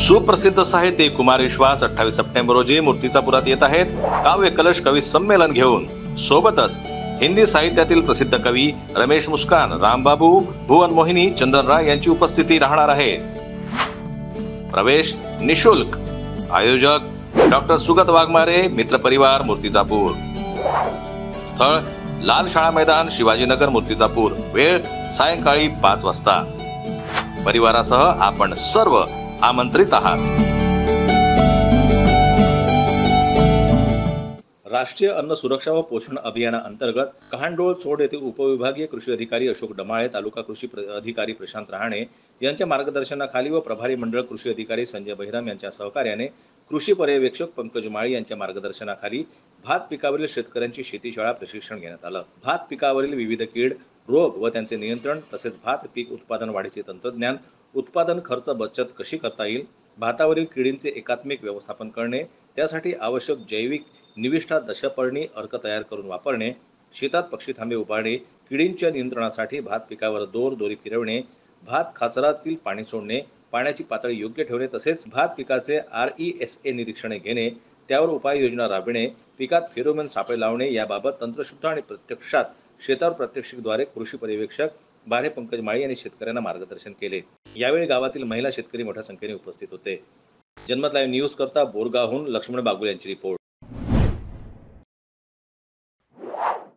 सुप्रसिद्ध साहित्यिक कुमार विश्वास 28 सप्टेंबर रोजी मूर्तिजापुरात येत आहेत काव्य कलश कवी संमेलन घेऊन। सोबतच हिंदी साहित्यातील प्रसिद्ध कवी रमेश मुस्कान, रामबाबू, भुवन मोहिनी, चंदन राय यांची उपस्थिती राहणार आहे। प्रवेश निशुल्क। आयोजक डॉक्टर सुगत वाघमारे, मित्र परिवार, मूर्तिजापूर। स्थळ लाल शाळा मैदान, शिवाजीनगर, मूर्तिजापूर। वेळ सायंकाळी 5 वाजता। परिवारासह आपण सर्व आमंत्रित आहात। राष्ट्रीय अन्न सुरक्षा व पोषण अभियानाअंतर्गत कहांडोळ चोड येथे उपविभागीय कृषी अधिकारी अशोक डमाळे, तालुका कृषी अधिकारी प्रशांत रहाणे यांच्या मार्गदर्शनाखाली व प्रभारी मंडळ कृषी अधिकारी संजय बहिराम यांच्या सहकार्याने कृषी पर्यवेक्षक पंकज माळी यांच्या मार्गदर्शनाखाली भात पिकावरील शेतकऱ्यांची शेतीशाळा प्रशिक्षण घेण्यात आलं। भात पिकावरील विविध कीड, रोग व त्यांचे नियंत्रण, तसेच भात पीक उत्पादन वाढीचे तंत्रज्ञान, उत्पादन खर्च बचत कशी करता येईल, भातावरील किडींचे एकात्मिक व्यवस्थापन करणे, त्यासाठी आवश्यक जैविक निविष्ठा दशपर्णी अर्क तयार करून वापरणे, शेतात पक्षी थांबे उभारणे, किडींच्या नियंत्रणासाठी भात पिकावर दोरी फिरवणे, भात खाचरातील पाणी सोडणे, पाण्याची पातळी योग्य ठेवणे, तसेच भात पिकाचे RESA निरीक्षणे घेणे, त्यावर उपाययोजना राबविणे, पिकात फेरोमोन सापळे लावणे याबाबत तंत्रशुद्ध आणि प्रत्यक्षात शेतावर प्रात्यक्षिकद्वारे कृषी पर्यवेक्षक बारे पंकज माळी यांनी शेतकऱ्यांना मार्गदर्शन केले। यावेळी गावातील महिला शेतकरी मोठ्या संख्येने उपस्थित होते। जनमत लाईव्ह न्यूज करता बोरगावहून लक्ष्मण बागुल यांची रिपोर्ट।